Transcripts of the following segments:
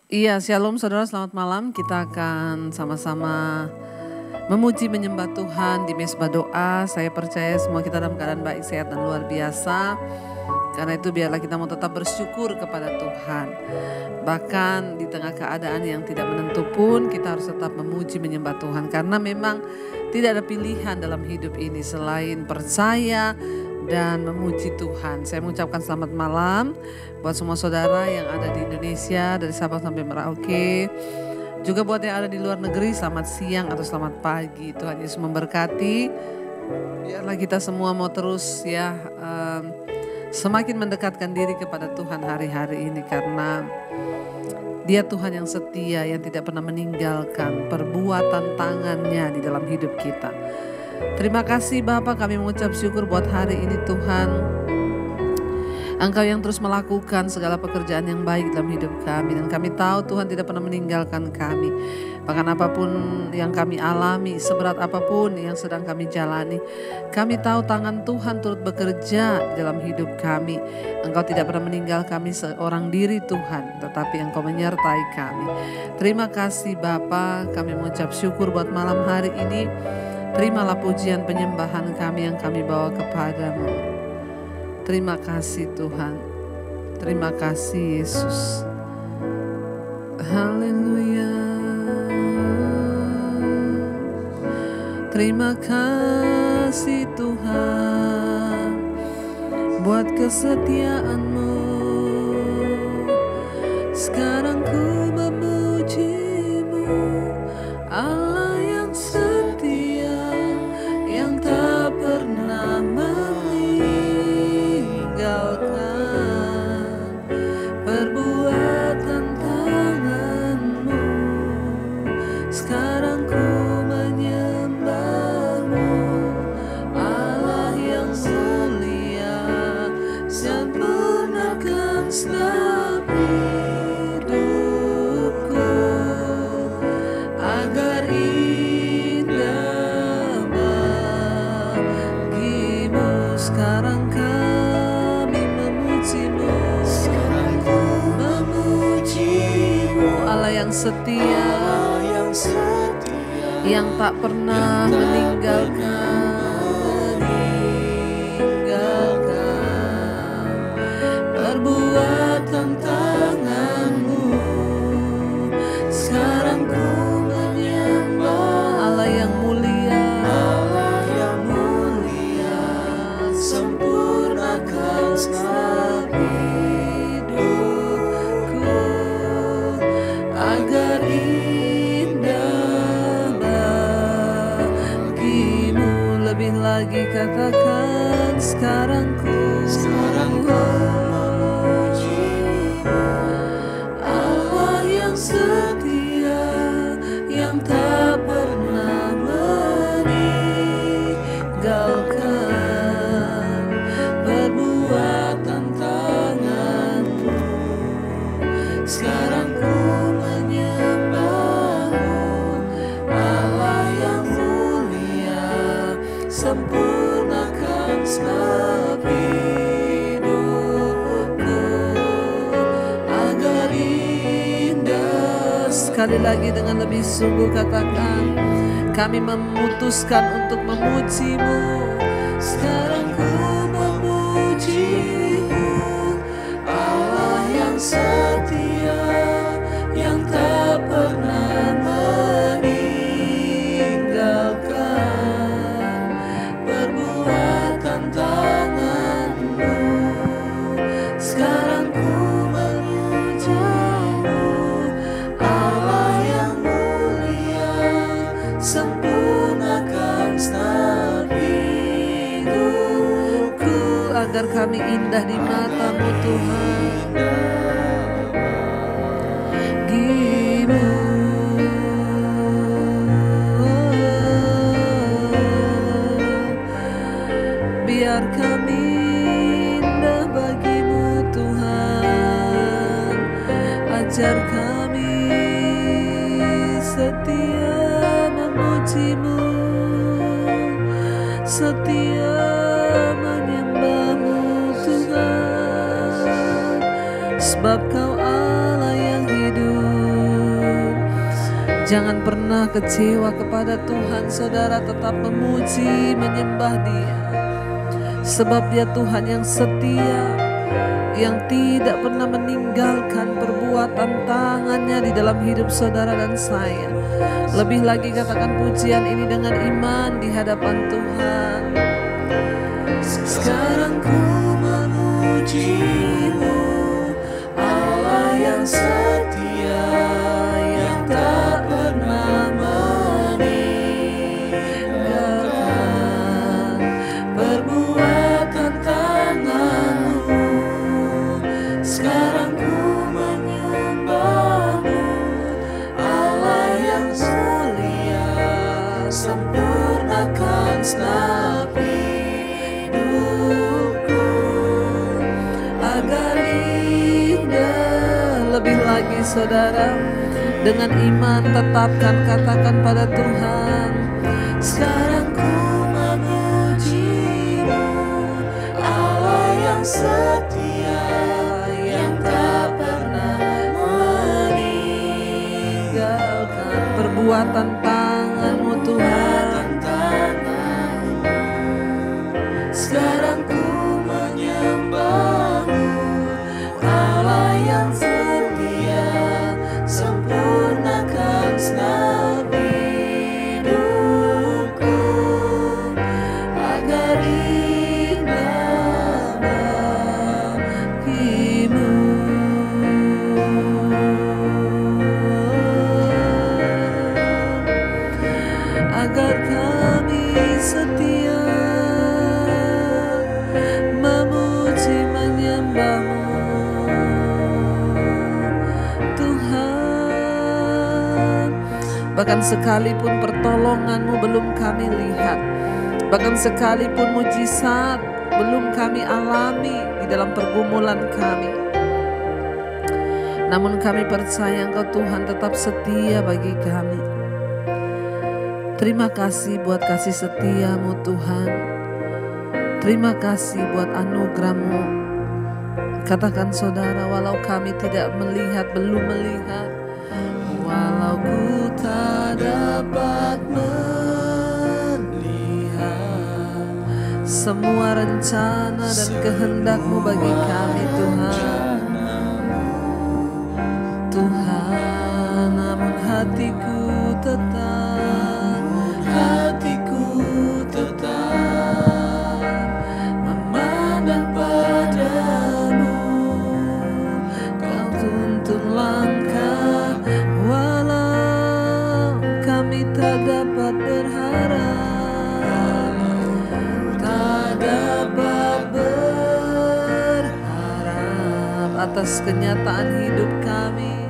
Iya, shalom saudara, selamat malam. Kita akan sama-sama memuji menyembah Tuhan di mesbah doa. Saya percaya semua kita dalam keadaan baik, sehat dan luar biasa. Karena itu biarlah kita mau tetap bersyukur kepada Tuhan. Bahkan di tengah keadaan yang tidak menentu pun kita harus tetap memuji menyembah Tuhan. Karena memang tidak ada pilihan dalam hidup ini selain percaya dan memuji Tuhan. Saya mengucapkan selamat malam buat semua saudara yang ada di Indonesia dari Sabang sampai Merauke. Juga buat yang ada di luar negeri, selamat siang atau selamat pagi. Tuhan Yesus memberkati. Biarlah kita semua mau terus semakin mendekatkan diri kepada Tuhan hari-hari ini, karena Dia Tuhan yang setia, yang tidak pernah meninggalkan perbuatan tangannya di dalam hidup kita. Terima kasih Bapa, kami mengucap syukur buat hari ini Tuhan. Engkau yang terus melakukan segala pekerjaan yang baik dalam hidup kami. Dan kami tahu Tuhan tidak pernah meninggalkan kami. Bahkan apapun yang kami alami, seberat apapun yang sedang kami jalani, kami tahu tangan Tuhan turut bekerja di dalam hidup kami. Engkau tidak pernah meninggal kami seorang diri Tuhan, tetapi Engkau menyertai kami. Terima kasih Bapa, kami mengucap syukur buat malam hari ini. Terimalah pujian penyembahan kami yang kami bawa kepadamu. Terima kasih Tuhan. Terima kasih Yesus. Haleluya. Terima kasih Tuhan buat kesetiaan-Mu. Sekarang ku memuji-Mu, Allah yang setia, yang tak pernah meninggalkan perbuatan tangan-Mu. Sekarang ku menyembah-Mu, Allah yang mulia, sempurnakan setiap hidupku agar indah bagimu. Sekarang kami memuji-Mu, sekarang ku memuji-Mu, Allah yang setia, yang tak pernah meninggalkan perbuatan tangan-Mu. Sekarang ku menyembah Allah yang mulia, sempurnakan setiap hidupku agar indah bagimu. Lebih lagi katakan, sekarang ku memuji-Mu, Allah yang setia, yang tak pernah meninggalkan perbuatan tangan-Mu. Sekarang ku menyembah-Mu, Allah yang mulia, sempurnakan setiap hidupku agar indah. Sekali lagi dengan lebih sungguh katakan, kami memutuskan untuk memuji-Mu. Sekarang ku memuji-Mu, Allah yang setia, yang tak pernah meninggalkan perbuatan tangan-Mu. Sekarang ku memuji-Mu, Allah yang mulia, sempurnakan setiap hidupku agar kami indah di mata-Mu Tuhan. Bagimu. Biar kami indah bagi-Mu Tuhan. Ajar kami setia memuji-Mu, setia menyembah-Mu Tuhan. Sebab Kau Allah yang hidup. Jangan pernah kecewa kepada Tuhan. Saudara tetap memuji, menyembah Dia. Sebab Dia Tuhan yang setia, yang tidak pernah meninggalkan perbuatan tangannya di dalam hidup saudara dan saya. Lebih lagi katakan pujian ini dengan iman di hadapan Tuhan. Sekarang ku memuji-Mu, Allah yang setia, yang tak pernah meninggalkan perbuatan tangan-Mu. Sekarang ku menyembah-Mu, Allah yang mulia, sempurnakan segenap hidupku agar indah. Lebih lagi saudara, dengan iman tetapkan, katakan pada Tuhan, sekarang ku memuji-Mu, Allah yang setia, yang tak pernah meninggalkan perbuatan tangan-Mu Tuhan. Sekarang ku menyembah-Mu, Allah yang setia, sempurnakan segenap hidupku agar indah bagimu. Agar kami setia memuji menyembah-Mu Tuhan. Bahkan sekalipun pertolongan-Mu belum kami lihat, bahkan sekalipun mujizat belum kami alami di dalam pergumulan kami, namun kami percaya Engkau Tuhan tetap setia bagi kami. Terima kasih buat kasih setia-Mu Tuhan. Terima kasih buat anugerah-Mu. Katakan saudara, walau kami tidak melihat, belum melihat, walau ku tak dapat melihat semua rencana dan kehendak-Mu bagi kami Tuhan. Tuhan, namun hatiku tetap memandang padamu. Kau tuntun langkah, walau kami tak dapat berharap, tak dapat berharap atas kenyataan hidup kami,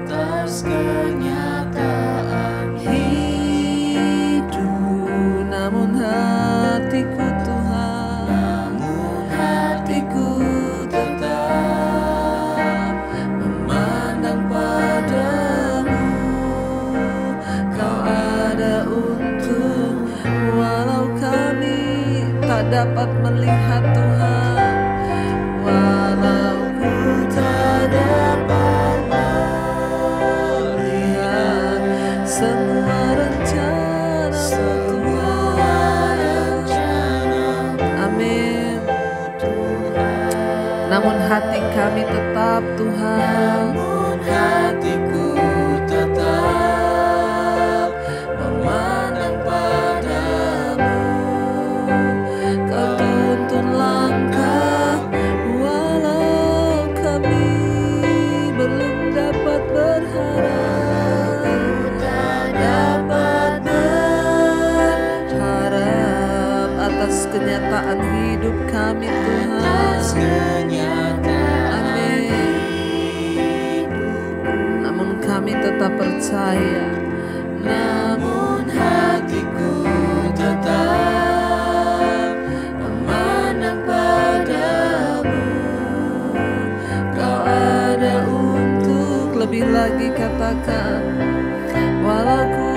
atas kenyataan hidup. Namun hatiku Tuhan, namun hatiku tetap memandang padamu. Kau ada untuk, walau kami tak dapat melihat Tuhan, walau ku tak dapat melihat semua rencana-Mu Tuhan. Amin. Namun hati kami tetap Tuhan, namun hatiku tetap memandang padamu. Kau tuntun langkah, walau kami belum dapat berharap, tak dapat berharap atas kenyataan hidup kami Tuhan. Amin. Namun kami tetap percaya, namun hatiku tetap memandang padamu. Kau ada untuk, lebih lagi katakan, walau ku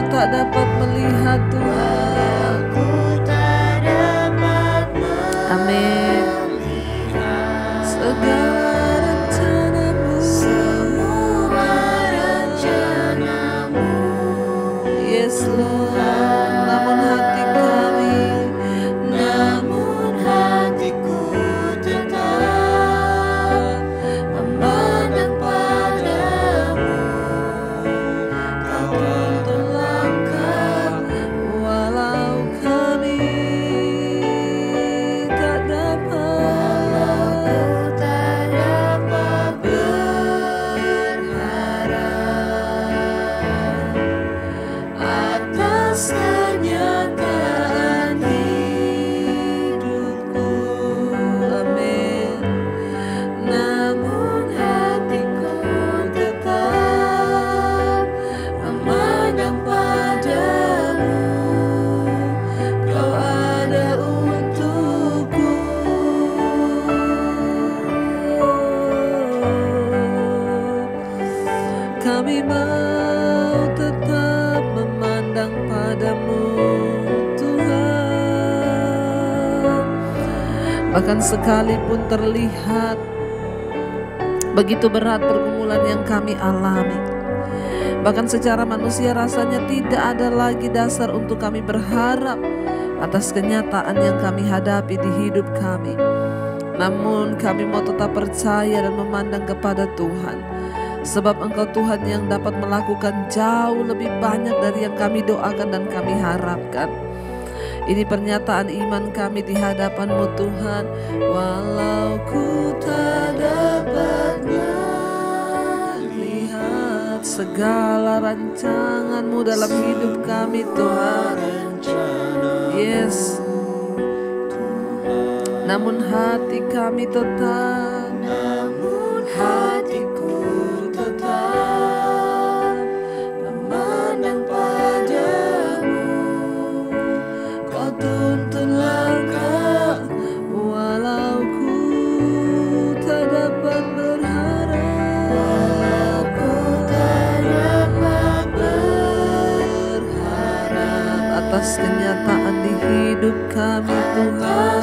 tak dapat melihat Tuhan. Amin. Segala rencana-Mu, semua rencana-Mu wajah-Mu Tuhan. Bahkan sekalipun terlihat begitu berat pergumulan yang kami alami, bahkan secara manusia rasanya tidak ada lagi dasar untuk kami berharap atas kenyataan yang kami hadapi di hidup kami. Namun kami mau tetap percaya dan memandang kepada Tuhan, sebab Engkau Tuhan yang dapat melakukan jauh lebih banyak dari yang kami doakan dan kami harapkan. Ini pernyataan iman kami di hadapan-Mu Tuhan. Walau ku tak dapat melihat segala rancangan-Mu dalam hidup kami Tuhan. Yes. Namun hati kami tetap, namun hatiku tetap memandang padamu. Kau tuntun langkah walau ku tak dapat berharap, walau ku tak dapat berharap atas kenyataan di hidup kami Tuhan.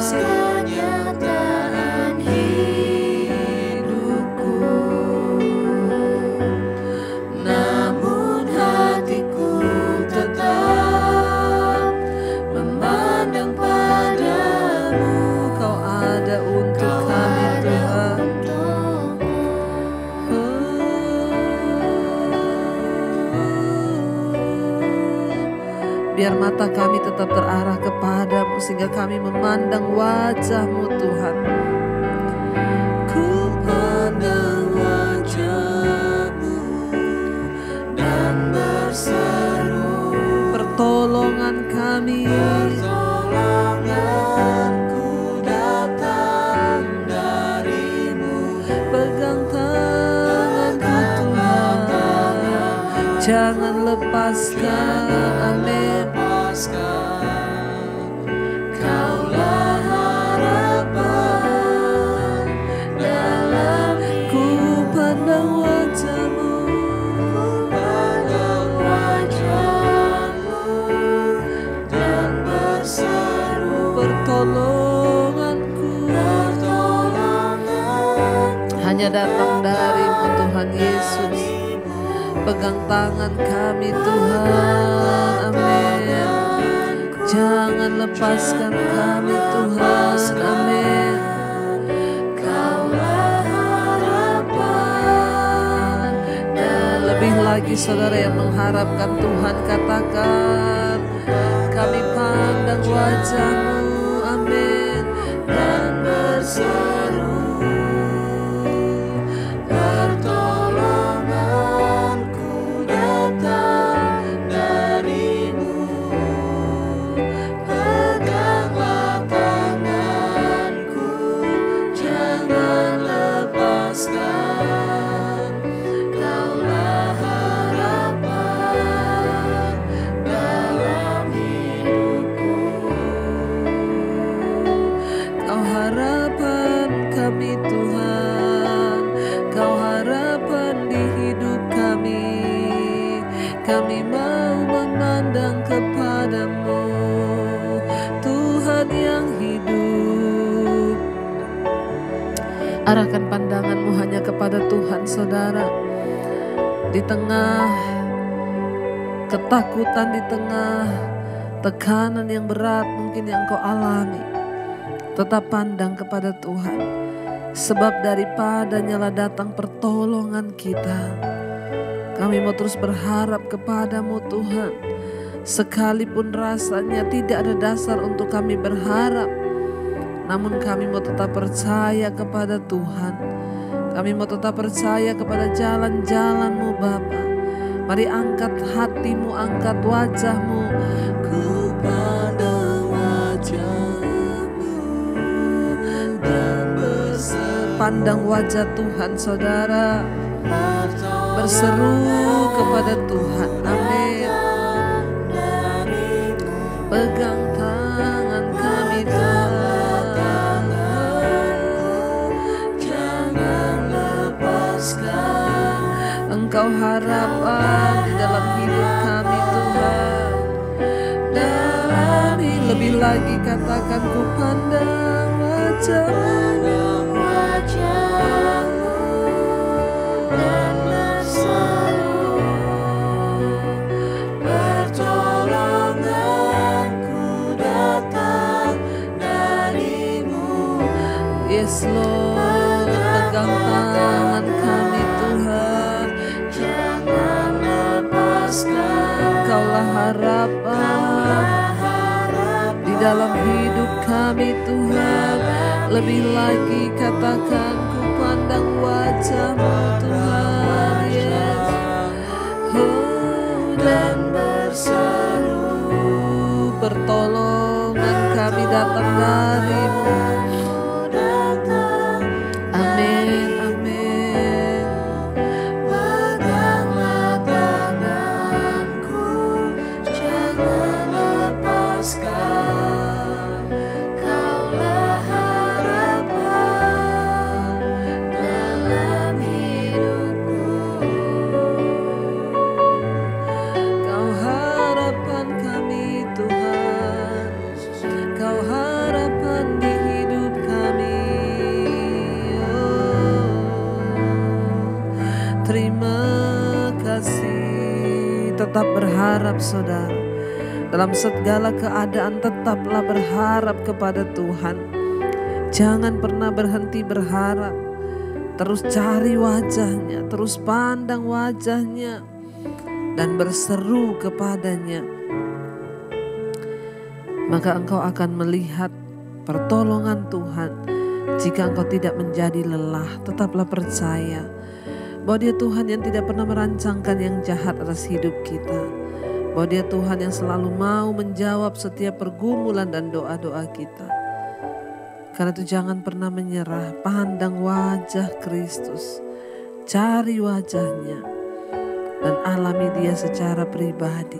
Biar mata kami tetap terarah kepada-Mu sehingga kami memandang wajah-Mu Tuhan. Ku pandang wajah-Mu dan berseru, pertolongan kami, pertolonganku datang dari-Mu. Pegang tanganku Tuhan, jangan lepaskan. Amin. Kaulah harapan dalam ku pandang wajah-Mu, dan berseru, pertolonganku hanya datang dari-Mu Tuhan Yesus. Pegang tangan kami Tuhan, amin. Jangan lepaskan kami Tuhan, amin. Kaulah harapan. Dan lebih lagi saudara yang mengharapkan Tuhan, katakan, kami pandang wajah-Mu, amin. Dan berseru, kami mau memandang kepada-Mu, Tuhan yang hidup. Arahkan pandangan-Mu hanya kepada Tuhan saudara. Di tengah ketakutan, di tengah tekanan yang berat mungkin yang kau alami, tetap pandang kepada Tuhan. Sebab daripadanya lah datang pertolongan kita. Kami mau terus berharap kepada-Mu Tuhan. Sekalipun rasanya tidak ada dasar untuk kami berharap, namun kami mau tetap percaya kepada Tuhan. Kami mau tetap percaya kepada jalan-jalan-Mu Bapa. Mari angkat hatimu, angkat wajahmu. Ku pandang wajah-Mu dan pandang wajah Tuhan saudara. Berseru kepada Tuhan, amin. Pegang tangan kami Tuhan, jangan lepaskan. Engkau harapan dalam hidup kami Tuhan. Lebih lagi katakan ku pandang wajah-Mu dan berseru, pertolonganku datang dari-Mu. Yes Lord, pegang tangan kami Tuhan. Jangan lepaskan, Engkaulah harapan di dalam hidup kami Tuhan. Lebih lagi katakan ku pandang wajah-Mu Tuhan. Yes. Oh, dan berseru, pertolongan kami datang dari-Mu. Amin, amin. peganglah tanganku, jangan lepaskan. Kaulah harapan dalam hidupku. Kau harapan kami Tuhan, Kau harapan di hidup kami. Terima kasih. Tetap berharap saudara. Dalam segala keadaan tetaplah berharap kepada Tuhan. Jangan pernah berhenti berharap. Terus cari wajah-Nya, terus pandang wajah-Nya, dan berseru kepadanya. Maka engkau akan melihat pertolongan Tuhan. Jika engkau tidak menjadi lelah, tetaplah percaya bahwa Dia Tuhan yang tidak pernah merancangkan yang jahat atas hidup kita. Bahwa Dia Tuhan yang selalu mau menjawab setiap pergumulan dan doa-doa kita. Karena itu jangan pernah menyerah, pandang wajah Kristus. Cari wajah-Nya dan alami Dia secara pribadi.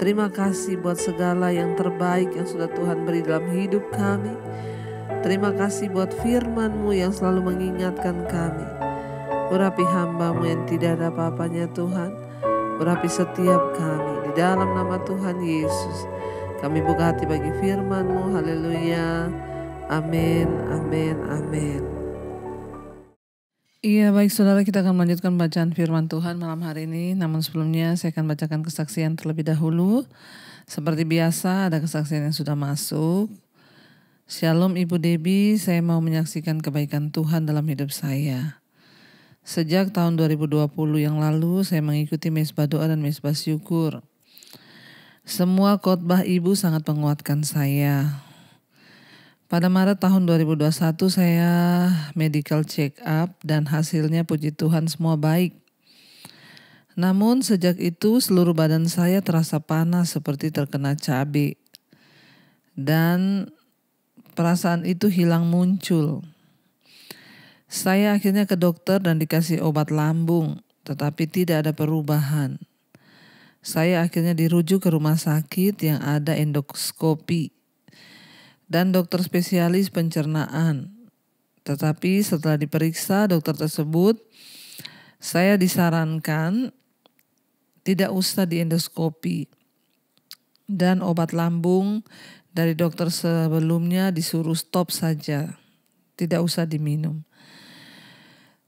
Terima kasih buat segala yang terbaik yang sudah Tuhan beri dalam hidup kami. Terima kasih buat firman-Mu yang selalu mengingatkan kami. Urapi hamba-Mu yang tidak ada apa-apanya Tuhan. Urapi setiap kami. Di dalam nama Tuhan Yesus kami buka hati bagi firman-Mu. Haleluya. Amin, amin, amin. Iya baik saudara, kita akan melanjutkan bacaan firman Tuhan malam hari ini. Namun sebelumnya saya akan bacakan kesaksian terlebih dahulu. Seperti biasa ada kesaksian yang sudah masuk. Shalom Ibu Debbie, saya mau menyaksikan kebaikan Tuhan dalam hidup saya. Sejak tahun 2020 yang lalu saya mengikuti mesbah doa dan mesbah syukur. Semua khotbah Ibu sangat menguatkan saya. Pada Maret tahun 2021 saya medical check up dan hasilnya puji Tuhan semua baik. Namun sejak itu seluruh badan saya terasa panas seperti terkena cabai. Dan perasaan itu hilang muncul. Saya akhirnya ke dokter dan dikasih obat lambung, tetapi tidak ada perubahan. Saya akhirnya dirujuk ke rumah sakit yang ada endoskopi dan dokter spesialis pencernaan. Tetapi setelah diperiksa dokter tersebut, saya disarankan tidak usah di endoskopi. Dan obat lambung dari dokter sebelumnya disuruh stop saja, tidak usah diminum.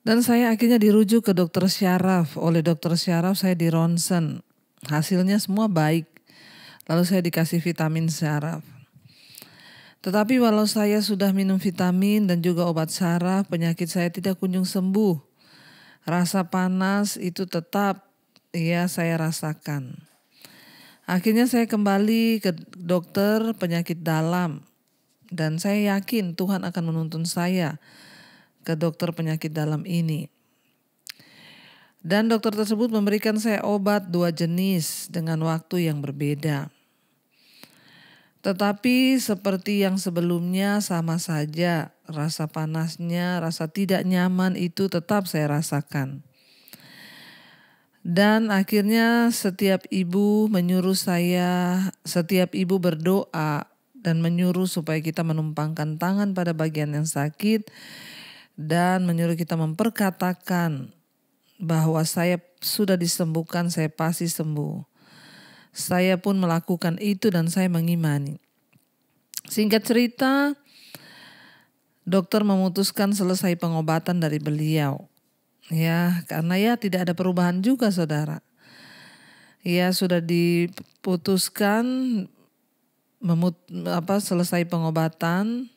Dan saya akhirnya dirujuk ke dokter syaraf. Oleh dokter syaraf saya di ronsen. Hasilnya semua baik. Lalu saya dikasih vitamin syaraf. Tetapi walau saya sudah minum vitamin dan juga obat syaraf, penyakit saya tidak kunjung sembuh. Rasa panas itu tetap saya rasakan. Akhirnya saya kembali ke dokter penyakit dalam. Dan saya yakin Tuhan akan menuntun saya ke dokter penyakit dalam ini. Dan dokter tersebut memberikan saya obat 2 jenis dengan waktu yang berbeda. Tetapi seperti yang sebelumnya sama saja, rasa panasnya, rasa tidak nyaman itu tetap saya rasakan. Dan akhirnya setiap ibu berdoa dan menyuruh supaya kita menumpangkan tangan pada bagian yang sakit dan menyuruh kita memperkatakan bahwa saya sudah disembuhkan, saya pasti sembuh. Saya pun melakukan itu dan saya mengimani. Singkat cerita, dokter memutuskan selesai pengobatan dari beliau. Ya, karena ya tidak ada perubahan juga saudara. Ya sudah diputuskan selesai pengobatan.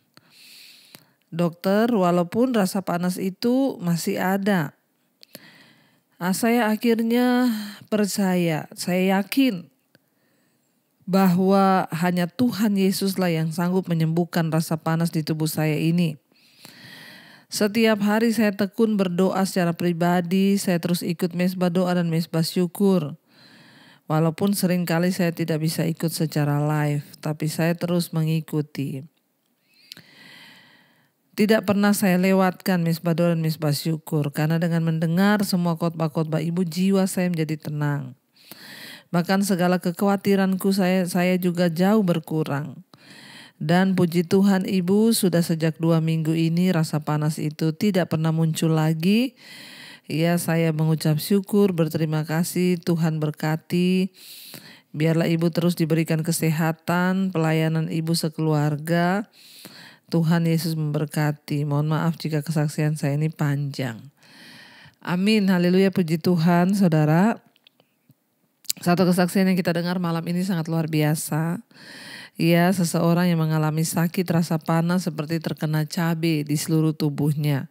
Dokter, walaupun rasa panas itu masih ada. Saya akhirnya percaya, saya yakin bahwa hanya Tuhan Yesuslah yang sanggup menyembuhkan rasa panas di tubuh saya ini. Setiap hari saya tekun berdoa secara pribadi, saya terus ikut mesbah doa dan mesbah syukur. Walaupun seringkali saya tidak bisa ikut secara live, tapi saya terus mengikuti. Tidak pernah saya lewatkan mesbah doa dan mesbah syukur, karena dengan mendengar semua khotbah-khotbah ibu, jiwa saya menjadi tenang. Bahkan segala kekhawatiranku saya juga jauh berkurang. Dan puji Tuhan ibu, sudah sejak 2 minggu ini rasa panas itu tidak pernah muncul lagi. Ya, saya mengucap syukur, berterima kasih, Tuhan berkati. Biarlah ibu terus diberikan kesehatan, pelayanan ibu sekeluarga. Tuhan Yesus memberkati. Mohon maaf jika kesaksian saya ini panjang. Amin, haleluya, puji Tuhan saudara. Satu kesaksian yang kita dengar malam ini sangat luar biasa. Ya, seseorang yang mengalami sakit rasa panas seperti terkena cabai di seluruh tubuhnya.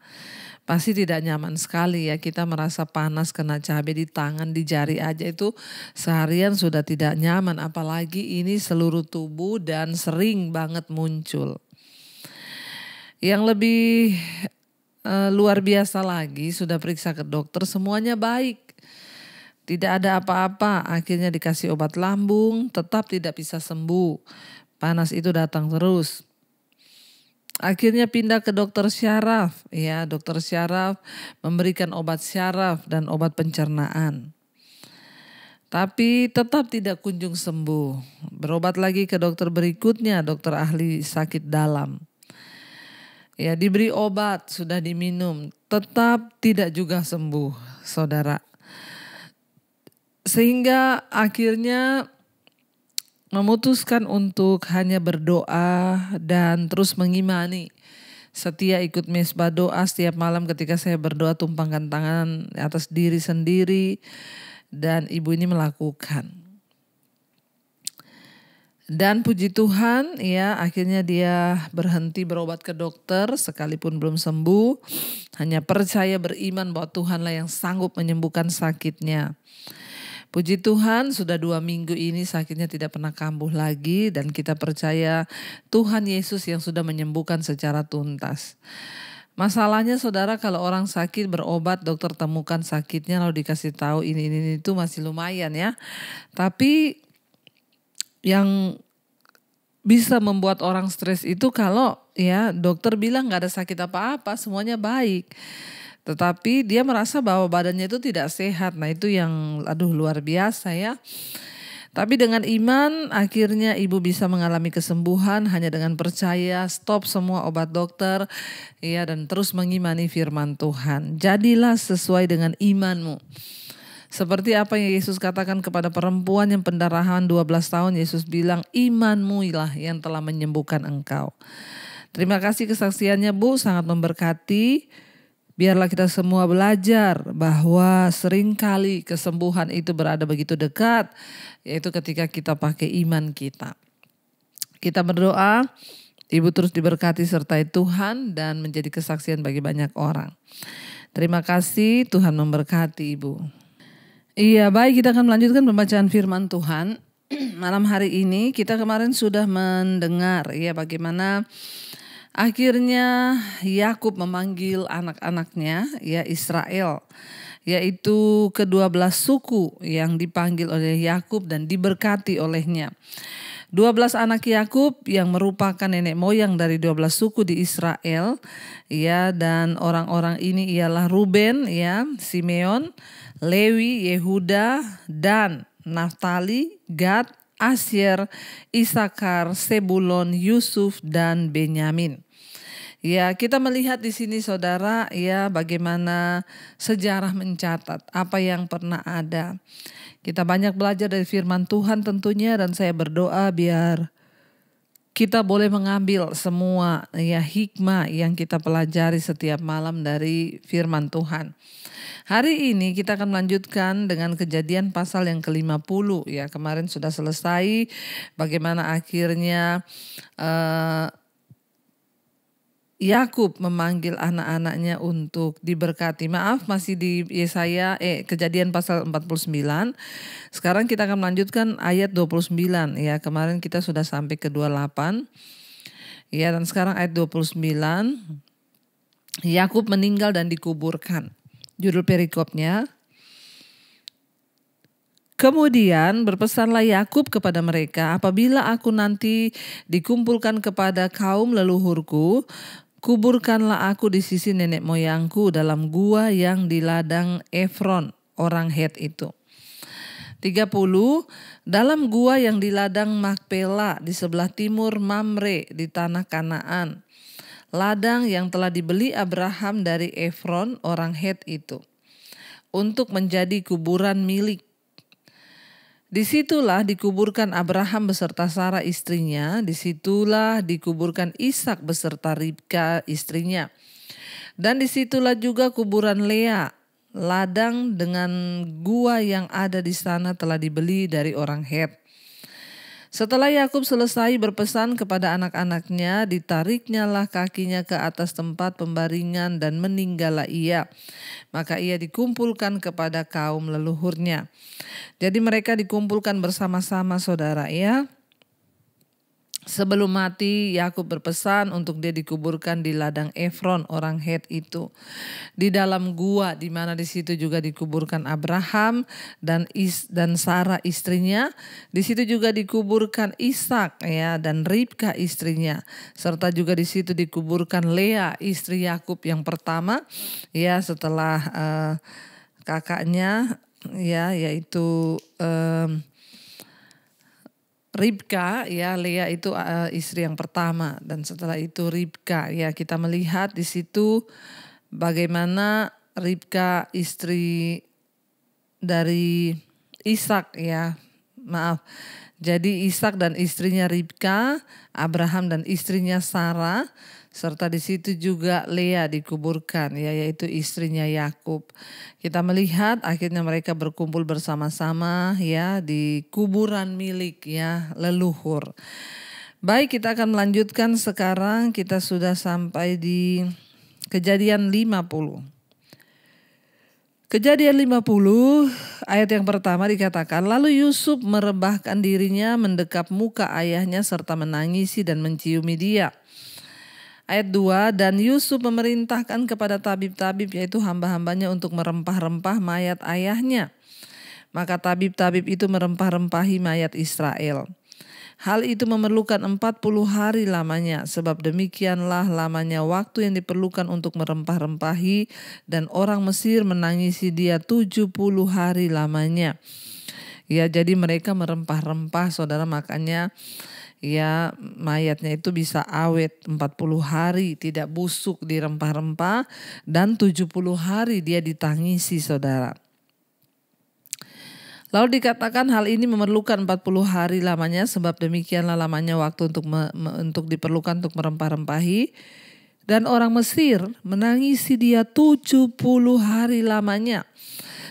Pasti tidak nyaman sekali ya, kita merasa panas kena cabai di tangan, di jari aja itu seharian sudah tidak nyaman. Apalagi ini seluruh tubuh dan sering banget muncul. Yang lebih luar biasa lagi, sudah periksa ke dokter, semuanya baik. Tidak ada apa-apa, akhirnya dikasih obat lambung, tetap tidak bisa sembuh. Panas itu datang terus. Akhirnya pindah ke dokter syaraf. Ya, dokter syaraf memberikan obat syaraf dan obat pencernaan. Tapi tetap tidak kunjung sembuh. Berobat lagi ke dokter berikutnya, dokter ahli sakit dalam. Ya, diberi obat, sudah diminum, tetap tidak juga sembuh, saudara. Sehingga akhirnya memutuskan untuk hanya berdoa dan terus mengimani. Setia ikut mesbah doa setiap malam ketika saya berdoa, tumpangkan tangan atas diri sendiri. Dan ibu ini melakukan. Dan puji Tuhan ya, akhirnya dia berhenti berobat ke dokter sekalipun belum sembuh. Hanya percaya beriman bahwa Tuhanlah yang sanggup menyembuhkan sakitnya. Puji Tuhan, sudah 2 minggu ini sakitnya tidak pernah kambuh lagi dan kita percaya Tuhan Yesus yang sudah menyembuhkan secara tuntas. Masalahnya saudara, kalau orang sakit berobat, dokter temukan sakitnya lalu dikasih tahu ini itu masih lumayan ya. Tapi yang bisa membuat orang stres itu kalau ya dokter bilang gak ada sakit apa-apa, semuanya baik. Tetapi dia merasa bahwa badannya itu tidak sehat. Nah itu yang luar biasa ya. Tapi dengan iman akhirnya ibu bisa mengalami kesembuhan hanya dengan percaya, stop semua obat dokter ya, dan terus mengimani firman Tuhan. Jadilah sesuai dengan imanmu. Seperti apa yang Yesus katakan kepada perempuan yang pendarahan 12 tahun, Yesus bilang imanmu lah yang telah menyembuhkan engkau. Terima kasih kesaksiannya Bu, sangat memberkati. Biarlah kita semua belajar bahwa seringkali kesembuhan itu berada begitu dekat, yaitu ketika kita pakai iman kita. Kita berdoa, ibu terus diberkati sertai Tuhan dan menjadi kesaksian bagi banyak orang. Terima kasih, Tuhan memberkati ibu. Iya, baik, kita akan melanjutkan pembacaan firman Tuhan. Malam hari ini kita kemarin sudah mendengar ya bagaimana akhirnya Yakub memanggil anak-anaknya ya Israel, yaitu ke-12 suku yang dipanggil oleh Yakub dan diberkati olehnya. 12 anak Yakub yang merupakan nenek moyang dari 12 suku di Israel ya, dan orang-orang ini ialah Ruben ya, Simeon, Lewi, Yehuda, Dan, Naftali, Gad, Asyer, Isakar, Sebulon, Yusuf dan Benyamin. Ya, kita melihat di sini saudara ya bagaimana sejarah mencatat apa yang pernah ada. Kita banyak belajar dari firman Tuhan tentunya, dan saya berdoa biar kita boleh mengambil semua ya hikmah yang kita pelajari setiap malam dari firman Tuhan. Hari ini kita akan melanjutkan dengan Kejadian pasal yang ke-50 ya. Kemarin sudah selesai bagaimana akhirnya Yakub memanggil anak-anaknya untuk diberkati. Maaf, masih di Yesaya Kejadian pasal 49. Sekarang kita akan melanjutkan ayat 29 ya. Kemarin kita sudah sampai ke 28. Ya, dan sekarang ayat 29. Yakub meninggal dan dikuburkan. Judul perikopnya, kemudian berpesanlah Yakub kepada mereka, apabila aku nanti dikumpulkan kepada kaum leluhurku, kuburkanlah aku di sisi nenek moyangku dalam gua yang di ladang Efron, orang Het itu. 30, dalam gua yang di ladang Makpela di sebelah timur Mamre di tanah Kanaan. Ladang yang telah dibeli Abraham dari Efron orang Het itu untuk menjadi kuburan milik. Disitulah dikuburkan Abraham beserta Sarah istrinya, disitulah dikuburkan Ishak beserta Ribka istrinya. Dan disitulah juga kuburan Lea. Ladang dengan gua yang ada di sana telah dibeli dari orang Het. Setelah Yakub selesai berpesan kepada anak-anaknya, ditariknyalah kakinya ke atas tempat pembaringan dan meninggallah ia. Maka ia dikumpulkan kepada kaum leluhurnya. Jadi mereka dikumpulkan bersama-sama saudara ya. Sebelum mati, Yakub berpesan untuk dia dikuburkan di ladang Efron orang Het itu, di dalam gua, di mana di situ juga dikuburkan Abraham dan Sarah istrinya. Di situ juga dikuburkan Ishak ya dan Ribka istrinya, serta juga di situ dikuburkan Lea istri Yakub yang pertama ya setelah kakaknya ya yaitu Ribka ya, Lea itu istri yang pertama dan setelah itu Ribka ya, kita melihat di situ bagaimana Ribka istri dari Ishak ya. Maaf. Jadi Ishak dan istrinya Ribka, Abraham dan istrinya Sarah, serta di situ juga Lea dikuburkan ya, yaitu istrinya Yakub. Kita melihat akhirnya mereka berkumpul bersama-sama ya di kuburan milik ya leluhur. Baik, kita akan melanjutkan sekarang, kita sudah sampai di Kejadian 50. Kejadian 50 ayat yang pertama dikatakan, lalu Yusuf merebahkan dirinya mendekap muka ayahnya serta menangisi dan menciumi dia. Ayat 2, dan Yusuf memerintahkan kepada tabib-tabib yaitu hamba-hambanya untuk merempah-rempah mayat ayahnya. Maka tabib-tabib itu merempah-rempahi mayat Israel. Hal itu memerlukan 40 hari lamanya, sebab demikianlah lamanya waktu yang diperlukan untuk merempah-rempahi, dan orang Mesir menangisi dia 70 hari lamanya. Ya, jadi mereka merempah-rempah saudara, makanya ya mayatnya itu bisa awet 40 hari, tidak busuk di rempah-rempah, dan 70 hari dia ditangisi saudara. Lalu dikatakan hal ini memerlukan 40 hari lamanya, sebab demikianlah lamanya waktu untuk diperlukan untuk merempah-rempahi. Dan orang Mesir menangisi dia 70 hari lamanya.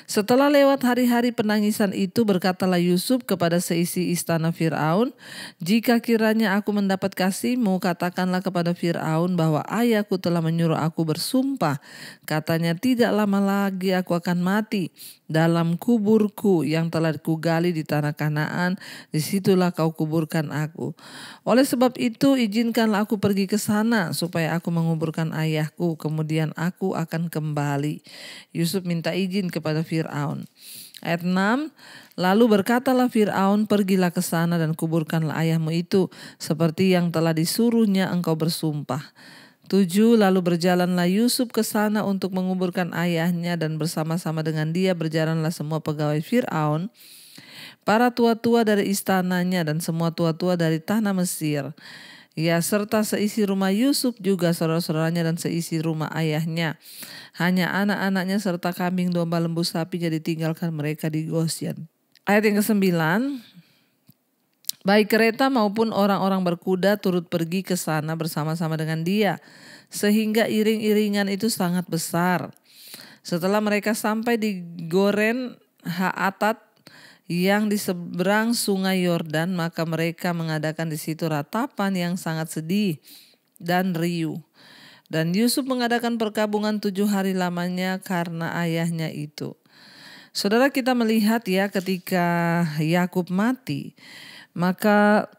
Setelah lewat hari-hari penangisan itu, berkatalah Yusuf kepada seisi istana Fir'aun, jika kiranya aku mendapat kasihmu, katakanlah kepada Fir'aun bahwa ayahku telah menyuruh aku bersumpah. Katanya, tidak lama lagi aku akan mati dalam kuburku yang telah kugali di tanah Kanaan, disitulah kau kuburkan aku. Oleh sebab itu izinkanlah aku pergi ke sana supaya aku menguburkan ayahku, kemudian aku akan kembali. Yusuf minta izin kepada Fir'aun. Ayat 6, lalu berkatalah Fir'aun, pergilah ke sana dan kuburkanlah ayahmu itu seperti yang telah disuruhnya engkau bersumpah. 7, lalu berjalanlah Yusuf ke sana untuk menguburkan ayahnya, dan bersama-sama dengan dia berjalanlah semua pegawai Fir'aun, para tua-tua dari istananya dan semua tua-tua dari tanah Mesir. Ya, serta seisi rumah Yusuf juga, saudara-saudaranya dan seisi rumah ayahnya. Hanya anak-anaknya serta kambing, domba, lembu, sapi jadi tinggalkan mereka di Gosyen. Ayat yang ke-9. Baik kereta maupun orang-orang berkuda turut pergi ke sana bersama-sama dengan dia, sehingga iring-iringan itu sangat besar. Setelah mereka sampai di Goren Haatat yang di seberang sungai Yordan, maka mereka mengadakan di situ ratapan yang sangat sedih dan riuh. Dan Yusuf mengadakan perkabungan 7 hari lamanya karena ayahnya itu. Saudara, kita melihat ya, ketika Yakub mati, maka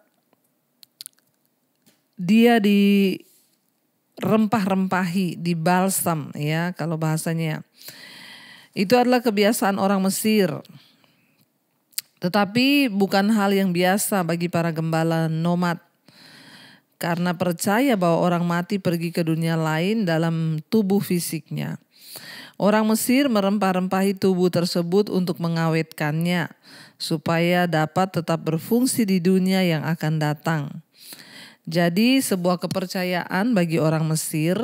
dia dirempah-rempahi, dibalsam ya kalau bahasanya. Itu adalah kebiasaan orang Mesir. Tetapi bukan hal yang biasa bagi para gembala nomad. Karena percaya bahwa orang mati pergi ke dunia lain dalam tubuh fisiknya. Orang Mesir merempah-rempahi tubuh tersebut untuk mengawetkannya, supaya dapat tetap berfungsi di dunia yang akan datang. Jadi sebuah kepercayaan bagi orang Mesir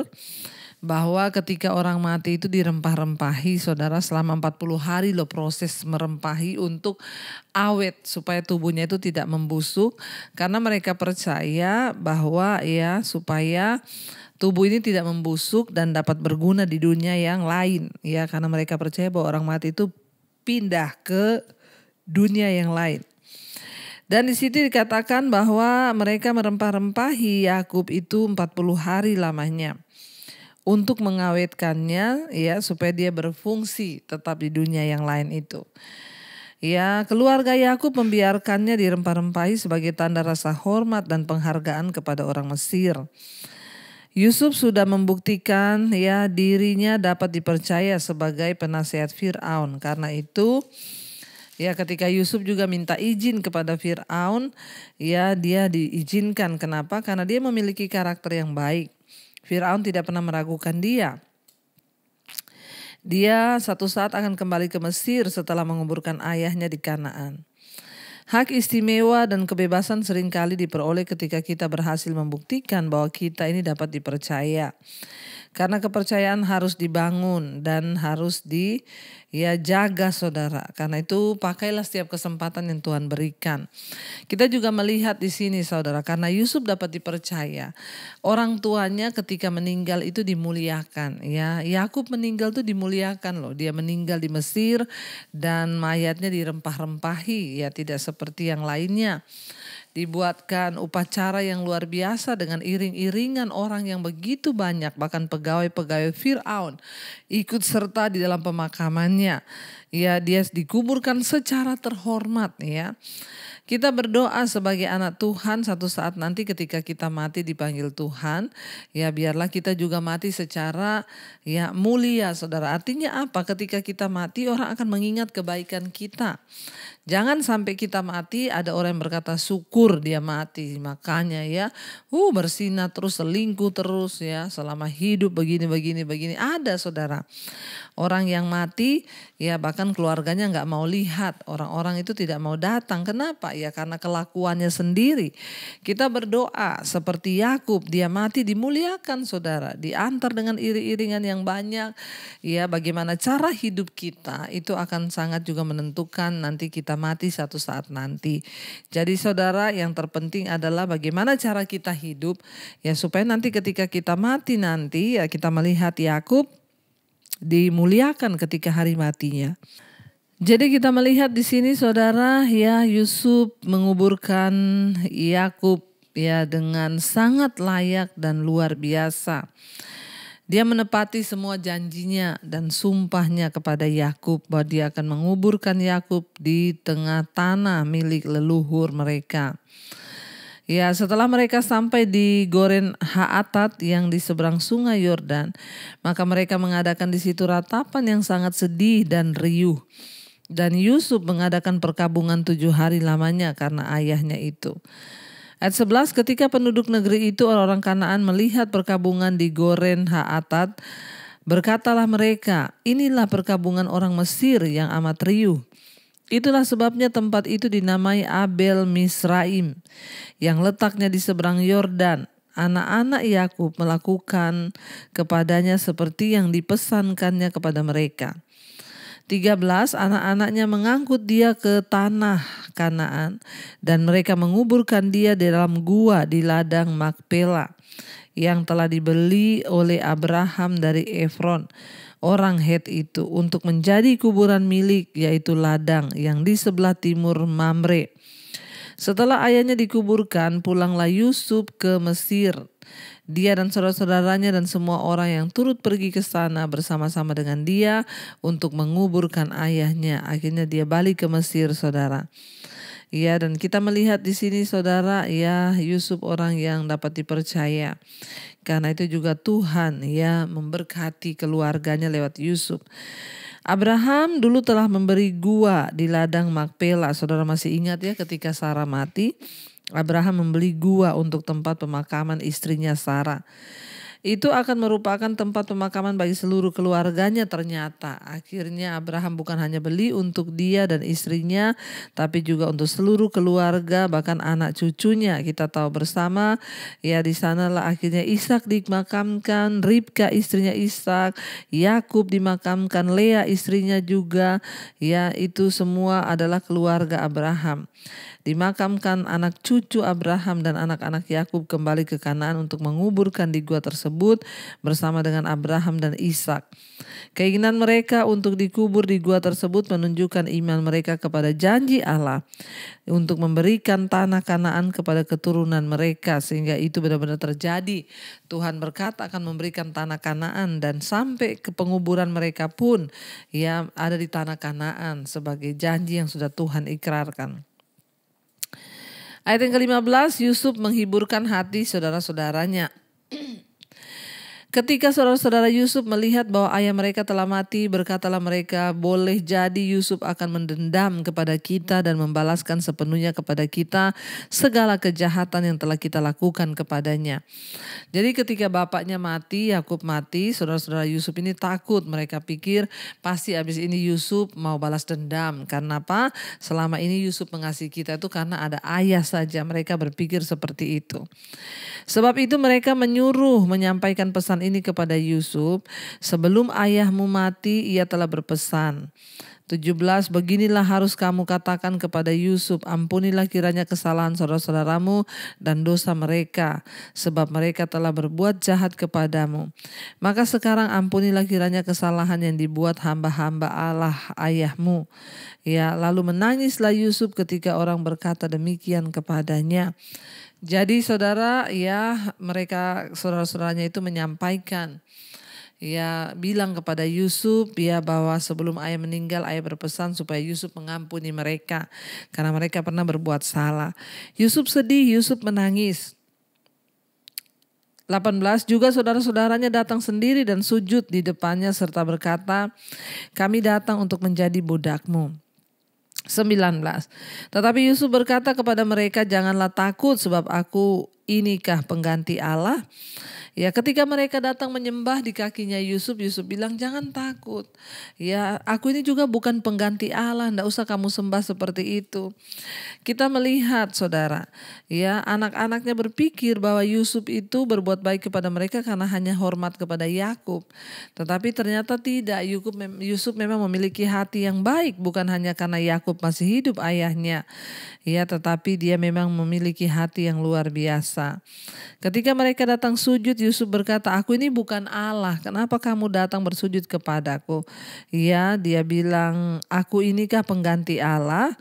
bahwa ketika orang mati itu dirempah-rempahi, saudara, selama 40 hari loh proses merempahi untuk awet supaya tubuhnya itu tidak membusuk, karena mereka percaya bahwa ya supaya tubuh ini tidak membusuk dan dapat berguna di dunia yang lain ya, karena mereka percaya bahwa orang mati itu pindah ke dunia yang lain. Dan di situ dikatakan bahwa mereka merempah-rempahi Yakub itu 40 hari lamanya untuk mengawetkannya ya, supaya dia berfungsi tetap di dunia yang lain itu. Ya, keluarga Yakub membiarkannya dirempah-rempahi sebagai tanda rasa hormat dan penghargaan kepada orang Mesir. Yusuf sudah membuktikan ya dirinya dapat dipercaya sebagai penasihat Fir'aun. Karena itu ya ketika Yusuf juga minta izin kepada Fir'aun, ya dia diizinkan. Kenapa? Karena dia memiliki karakter yang baik. Fir'aun tidak pernah meragukan dia. Dia satu saat akan kembali ke Mesir setelah menguburkan ayahnya di Kanaan. Hak istimewa dan kebebasan seringkali diperoleh ketika kita berhasil membuktikan bahwa kita ini dapat dipercaya. Karena kepercayaan harus dibangun dan harus jaga, saudara. Karena itu pakailah setiap kesempatan yang Tuhan berikan. Kita juga melihat di sini, saudara, karena Yusuf dapat dipercaya, orang tuanya ketika meninggal itu dimuliakan. Ya, Yakub meninggal itu dimuliakan loh. Dia meninggal di Mesir dan mayatnya dirempah-rempahi, ya tidak seperti yang lainnya. Dibuatkan upacara yang luar biasa dengan iring-iringan orang yang begitu banyak, bahkan pegawai-pegawai Fir'aun ikut serta di dalam pemakamannya. Ya, dia dikuburkan secara terhormat ya. Kita berdoa sebagai anak Tuhan, satu saat nanti ketika kita mati dipanggil Tuhan, ya biarlah kita juga mati secara ya mulia, saudara. Artinya apa? Ketika kita mati orang akan mengingat kebaikan kita. Jangan sampai kita mati ada orang yang berkata syukur dia mati, makanya ya bersinah terus, selingkuh terus ya selama hidup begini. Ada, saudara, orang yang mati ya bahkan keluarganya nggak mau lihat, orang-orang itu tidak mau datang. Kenapa? Ya karena kelakuannya sendiri. Kita berdoa seperti Yakub, dia mati dimuliakan, saudara, diantar dengan iring-iringan yang banyak. Ya, bagaimana cara hidup kita itu akan sangat juga menentukan nanti kita mati satu saat nanti. Jadi saudara, yang terpenting adalah bagaimana cara kita hidup ya supaya nanti ketika kita mati nanti ya kita melihat Yakub dimuliakan ketika hari matinya. Jadi kita melihat di sini, saudara, ya Yusuf menguburkan Yakub ya dengan sangat layak dan luar biasa. Dia menepati semua janjinya dan sumpahnya kepada Yakub bahwa dia akan menguburkan Yakub di tengah tanah milik leluhur mereka. Ya, setelah mereka sampai di Goren Haatat yang di seberang sungai Yordan, maka mereka mengadakan di situ ratapan yang sangat sedih dan riuh. Dan Yusuf mengadakan perkabungan 7 hari lamanya karena ayahnya itu. Ayat 11, ketika penduduk negeri itu orang-orang Kanaan melihat perkabungan di Goren Haatat, berkatalah mereka, inilah perkabungan orang Mesir yang amat riuh. Itulah sebabnya tempat itu dinamai Abel Misraim, yang letaknya di seberang Yordan. Anak-anak Yakub melakukan kepadanya seperti yang dipesankannya kepada mereka. 13, anak-anaknya mengangkut dia ke tanah Kanaan dan mereka menguburkan dia di dalam gua di ladang Makpela yang telah dibeli oleh Abraham dari Efron, orang Het itu, untuk menjadi kuburan milik, yaitu ladang yang di sebelah timur Mamre. Setelah ayahnya dikuburkan, pulanglah Yusuf ke Mesir. Dia dan saudara-saudaranya dan semua orang yang turut pergi ke sana bersama-sama dengan dia untuk menguburkan ayahnya. Akhirnya dia balik ke Mesir, saudara. Ya, dan kita melihat di sini, saudara, ya, Yusuf orang yang dapat dipercaya. Karena itu juga Tuhan ya memberkati keluarganya lewat Yusuf. Abraham dulu telah memberi gua di ladang Makpela. Saudara masih ingat ya, ketika Sarah mati, Abraham membeli gua untuk tempat pemakaman istrinya Sarah. Itu akan merupakan tempat pemakaman bagi seluruh keluarganya ternyata. Akhirnya Abraham bukan hanya beli untuk dia dan istrinya, tapi juga untuk seluruh keluarga, bahkan anak cucunya. Kita tahu bersama ya, di sanalah akhirnya Ishak dimakamkan, Ribka istrinya Ishak, Yakub dimakamkan, Lea istrinya juga. Ya, itu semua adalah keluarga Abraham. Dimakamkan anak cucu Abraham dan anak-anak Yakub kembali ke Kanaan untuk menguburkan di gua tersebut bersama dengan Abraham dan Ishak. Keinginan mereka untuk dikubur di gua tersebut menunjukkan iman mereka kepada janji Allah untuk memberikan tanah Kanaan kepada keturunan mereka, sehingga itu benar-benar terjadi. Tuhan berkata akan memberikan tanah Kanaan, dan sampai ke penguburan mereka pun ya ada di tanah Kanaan sebagai janji yang sudah Tuhan ikrarkan. Ayat yang ke-15, Yusuf menghiburkan hati saudara-saudaranya. Ketika saudara-saudara Yusuf melihat bahwa ayah mereka telah mati, berkatalah mereka, boleh jadi Yusuf akan mendendam kepada kita dan membalaskan sepenuhnya kepada kita segala kejahatan yang telah kita lakukan kepadanya. Jadi ketika bapaknya mati, Yakub mati, saudara-saudara Yusuf ini takut. Mereka pikir pasti habis ini Yusuf mau balas dendam. Karena apa? Selama ini Yusuf mengasihi kita itu karena ada ayah saja. Mereka berpikir seperti itu. Sebab itu mereka menyuruh menyampaikan pesan ini kepada Yusuf. Sebelum ayahmu mati, ia telah berpesan. 17, beginilah harus kamu katakan kepada Yusuf, ampunilah kiranya kesalahan saudara-saudaramu dan dosa mereka, sebab mereka telah berbuat jahat kepadamu. Maka sekarang ampunilah kiranya kesalahan yang dibuat hamba-hamba Allah ayahmu. Ya, lalu menangislah Yusuf ketika orang berkata demikian kepadanya. Jadi saudara, ya mereka saudara-saudaranya itu menyampaikan, ya bilang kepada Yusuf ya bahwa sebelum ayah meninggal, ayah berpesan supaya Yusuf mengampuni mereka karena mereka pernah berbuat salah. Yusuf sedih, Yusuf menangis. 18, juga saudara-saudaranya datang sendiri dan sujud di depannya serta berkata, kami datang untuk menjadi budakmu. 19, tetapi Yusuf berkata kepada mereka, janganlah takut sebab aku inikah pengganti Allah. Ya, ketika mereka datang menyembah di kakinya Yusuf, Yusuf bilang jangan takut. Ya, aku ini juga bukan pengganti Allah, enggak usah kamu sembah seperti itu. Kita melihat saudara, ya anak-anaknya berpikir bahwa Yusuf itu berbuat baik kepada mereka karena hanya hormat kepada Yakub. Tetapi ternyata tidak, Yusuf memang memiliki hati yang baik bukan hanya karena Yakub masih hidup ayahnya. Ya, tetapi dia memang memiliki hati yang luar biasa. Ketika mereka datang sujud, Yusuf berkata, aku ini bukan Allah, kenapa kamu datang bersujud kepadaku? Ya, dia bilang, aku inikah pengganti Allah?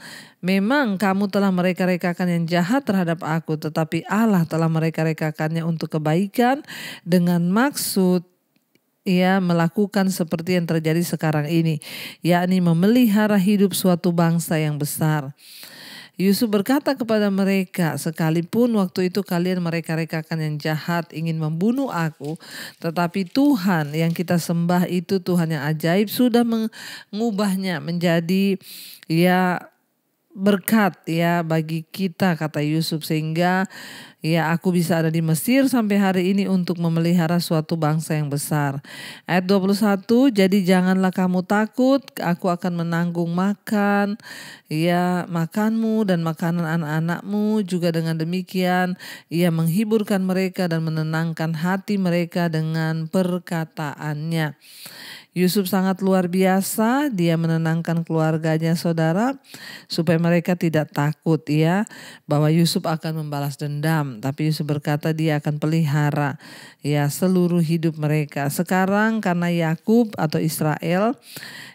Memang kamu telah mereka-rekakan yang jahat terhadap aku, tetapi Allah telah mereka-rekakannya untuk kebaikan dengan maksud ia melakukan seperti yang terjadi sekarang ini, yakni memelihara hidup suatu bangsa yang besar. Yusuf berkata kepada mereka, sekalipun waktu itu kalian mereka-rekakan yang jahat ingin membunuh aku, tetapi Tuhan yang kita sembah itu Tuhan yang ajaib sudah mengubahnya menjadi ya berkat ya bagi kita, kata Yusuf, sehingga Ya, aku bisa ada di Mesir sampai hari ini untuk memelihara suatu bangsa yang besar. Ayat 21, jadi janganlah kamu takut, aku akan menanggung makan, ya makanmu dan makanan anak-anakmu. Juga dengan demikian ia menghiburkan mereka dan menenangkan hati mereka dengan perkataannya. Yusuf sangat luar biasa, dia menenangkan keluarganya saudara supaya mereka tidak takut ya bahwa Yusuf akan membalas dendam, tapi Yusuf berkata dia akan pelihara ya seluruh hidup mereka. Sekarang karena Yakub atau Israel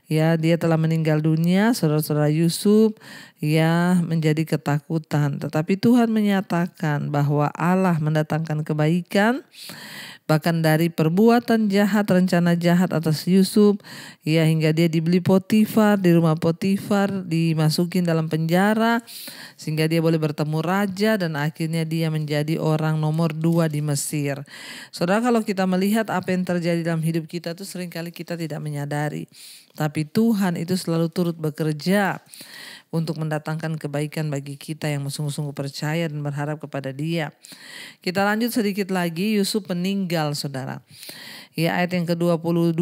ya dia telah meninggal dunia, saudara-saudara Yusuf ya menjadi ketakutan, tetapi Tuhan menyatakan bahwa Allah mendatangkan kebaikan. Bahkan dari perbuatan jahat, rencana jahat atas Yusuf, ya hingga dia dibeli Potifar, di rumah Potifar, dimasukin dalam penjara, sehingga dia boleh bertemu raja dan akhirnya dia menjadi orang nomor 2 di Mesir. Saudara, kalau kita melihat apa yang terjadi dalam hidup kita itu seringkali kita tidak menyadari. Tapi Tuhan itu selalu turut bekerja untuk mendatangkan kebaikan bagi kita yang sungguh-sungguh percaya dan berharap kepada Dia. Kita lanjut sedikit lagi, Yusuf meninggal saudara. Ya, ayat yang ke-22.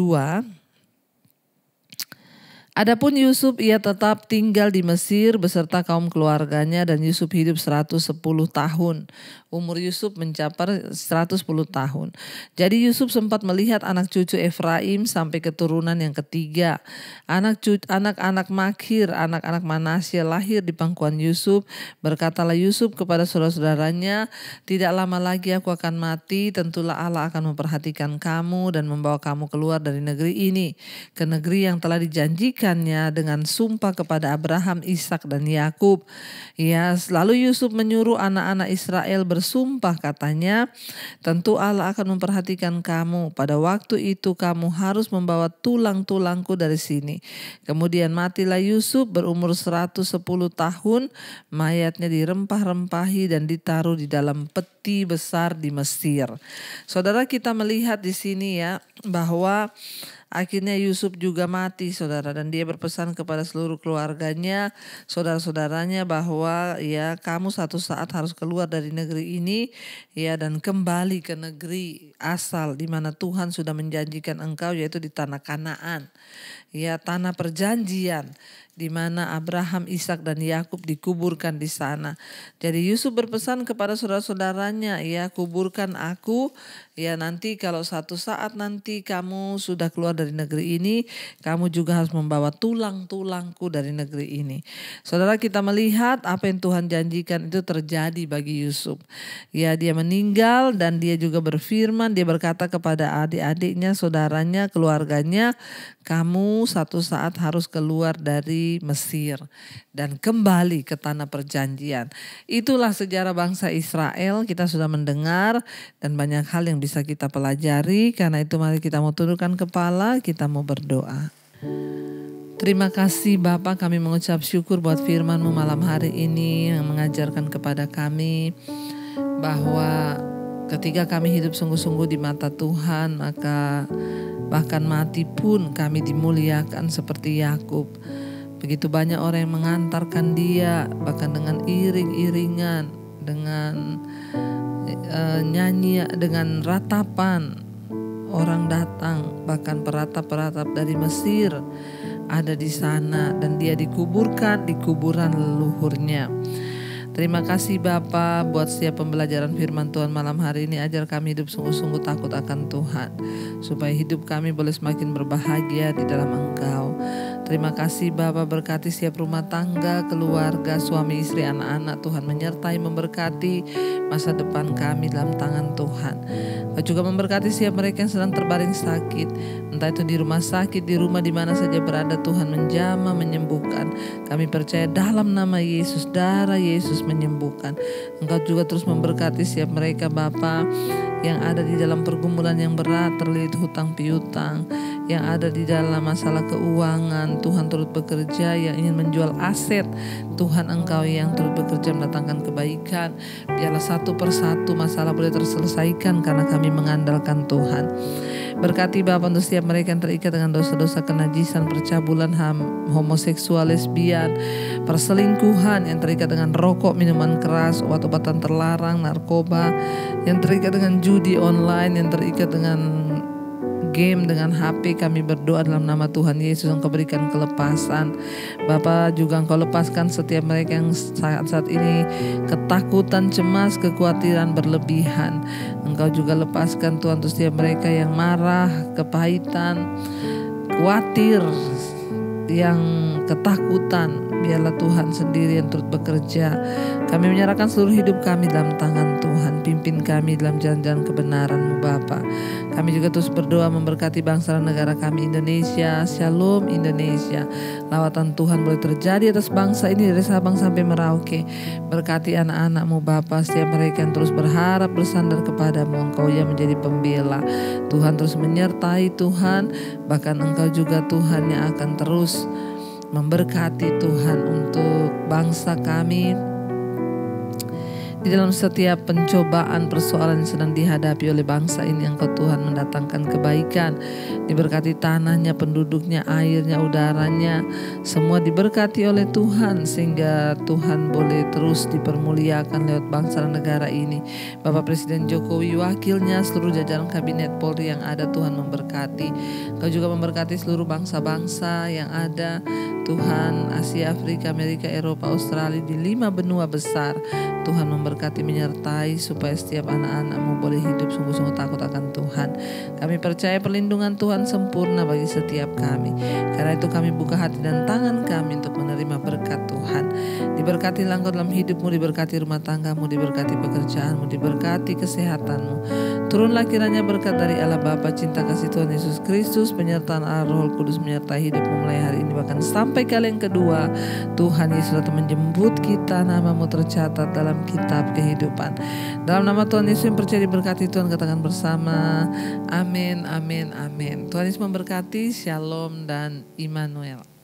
Adapun Yusuf ia tetap tinggal di Mesir beserta kaum keluarganya dan Yusuf hidup 110 tahun. Umur Yusuf mencapai 110 tahun. Jadi Yusuf sempat melihat anak cucu Efraim sampai keturunan yang ketiga. Anak-anak Makhir, anak-anak Manasye lahir di pangkuan Yusuf. Berkatalah Yusuf kepada saudara-saudaranya, tidak lama lagi aku akan mati, tentulah Allah akan memperhatikan kamu dan membawa kamu keluar dari negeri ini, ke negeri yang telah dijanjikannya dengan sumpah kepada Abraham, Ishak dan Yakub. Ya, lalu Yusuf menyuruh anak-anak Israel bersumpah, katanya, tentu Allah akan memperhatikan kamu. Pada waktu itu kamu harus membawa tulang-tulangku dari sini. Kemudian matilah Yusuf berumur 110 tahun. Mayatnya dirempah-rempahi dan ditaruh di dalam peti besar di Mesir. Saudara, kita melihat di sini ya bahwa akhirnya Yusuf juga mati saudara, dan dia berpesan kepada seluruh keluarganya, saudara-saudaranya bahwa ya kamu satu saat harus keluar dari negeri ini ya dan kembali ke negeri asal di mana Tuhan sudah menjanjikan engkau, yaitu di tanah Kanaan. Ya, tanah perjanjian di mana Abraham, Ishak dan Yakub dikuburkan di sana. Jadi Yusuf berpesan kepada saudara-saudaranya, ya kuburkan aku, ya nanti kalau satu saat nanti kamu sudah keluar dari negeri ini, kamu juga harus membawa tulang-tulangku dari negeri ini. Saudara, kita melihat apa yang Tuhan janjikan itu terjadi bagi Yusuf. Ya, dia meninggal dan dia juga berfirman, dia berkata kepada adik-adiknya, saudaranya, keluarganya, kamu satu saat harus keluar dari Mesir dan kembali ke tanah perjanjian. Itulah sejarah bangsa Israel, kita sudah mendengar dan banyak hal yang bisa kita pelajari. Karena itu mari kita mau tundukkan kepala, kita mau berdoa. Terima kasih Bapa, kami mengucap syukur buat firman-Mu malam hari ini yang mengajarkan kepada kami bahwa ketika kami hidup sungguh-sungguh di mata Tuhan, maka bahkan mati pun kami dimuliakan seperti Yakub. Begitu banyak orang yang mengantarkan dia, bahkan dengan iring-iringan, dengan nyanyi, dengan ratapan. Orang datang, bahkan peratap-peratap dari Mesir ada di sana dan dia dikuburkan di kuburan leluhurnya. Terima kasih Bapa buat setiap pembelajaran firman Tuhan malam hari ini. Ajar kami hidup sungguh-sungguh takut akan Tuhan, supaya hidup kami boleh semakin berbahagia di dalam Engkau. Terima kasih Bapa, berkati setiap rumah tangga, keluarga, suami, istri, anak-anak. Tuhan menyertai, memberkati masa depan kami dalam tangan Tuhan. Kau juga memberkati setiap mereka yang sedang terbaring sakit, entah itu di rumah sakit, di rumah di mana saja berada. Tuhan menjamah, menyembuhkan. Kami percaya dalam nama Yesus, darah Yesus menyembuhkan. Engkau juga terus memberkati setiap mereka Bapa yang ada di dalam pergumulan yang berat, terlilit hutang piutang, yang ada di dalam masalah keuangan. Tuhan turut bekerja, yang ingin menjual aset, Tuhan Engkau yang turut bekerja mendatangkan kebaikan. Biarlah satu persatu masalah boleh terselesaikan karena kami mengandalkan Tuhan. Berkati Bapa untuk setiap mereka yang terikat dengan dosa-dosa kenajisan, percabulan, homoseksual, lesbian, perselingkuhan, yang terikat dengan rokok, minuman keras, obat-obatan terlarang, narkoba, yang terikat dengan judi online, yang terikat dengan game, dengan HP. Kami berdoa dalam nama Tuhan Yesus, Engkau berikan kelepasan. Bapa, juga Engkau lepaskan setiap mereka yang saat ini ketakutan, cemas, kekhawatiran berlebihan. Engkau juga lepaskan Tuhan untuk setiap mereka yang marah, kepahitan, khawatir, yang ketakutan. Biarlah Tuhan sendiri yang turut bekerja. Kami menyerahkan seluruh hidup kami dalam tangan Tuhan. Pimpin kami dalam jalan-jalan kebenaran-Mu Bapa. Kami juga terus berdoa memberkati bangsa dan negara kami Indonesia. Shalom Indonesia. Lawatan Tuhan boleh terjadi atas bangsa ini dari Sabang sampai Merauke. Berkati anak-anak-Mu Bapa, setiap mereka yang terus berharap bersandar kepadamu. Engkau yang menjadi pembela. Tuhan terus menyertai Tuhan. Bahkan Engkau juga Tuhan yang akan terus memberkati Tuhan untuk bangsa kami di dalam setiap pencobaan, persoalan yang sedang dihadapi oleh bangsa ini. Engkau Tuhan mendatangkan kebaikan. Diberkati tanahnya, penduduknya, airnya, udaranya, semua diberkati oleh Tuhan, sehingga Tuhan boleh terus dipermuliakan lewat bangsa dan negara ini. Bapak Presiden Jokowi, wakilnya, seluruh jajaran kabinet Polri yang ada, Tuhan memberkati. Engkau juga memberkati seluruh bangsa-bangsa yang ada, Tuhan, Asia, Afrika, Amerika, Eropa, Australia, di 5 benua besar. Tuhan memberkati, menyertai supaya setiap anak-anak-Mu boleh hidup sungguh-sungguh takut akan Tuhan. Kami percaya perlindungan Tuhan sempurna bagi setiap kami. Karena itu kami buka hati dan tangan kami untuk menerima berkat Tuhan. Diberkatilah Engkau dalam hidup-Mu, diberkati rumah tangga-Mu, diberkati pekerjaan-Mu, diberkati kesehatan-Mu. Turunlah kiranya berkat dari Allah Bapa, cinta kasih Tuhan Yesus Kristus, penyertaan Allah Roh Kudus menyertai hidupmu mulai hari ini bahkan sampai kali yang kedua. Tuhan Yesus datang menjemput kita, nama-Mu tercatat dalam kitab kehidupan. Dalam nama Tuhan Yesus yang percaya diberkati Tuhan, katakan bersama, amin, amin, amin. Tuhan Yesus memberkati. Shalom dan Immanuel.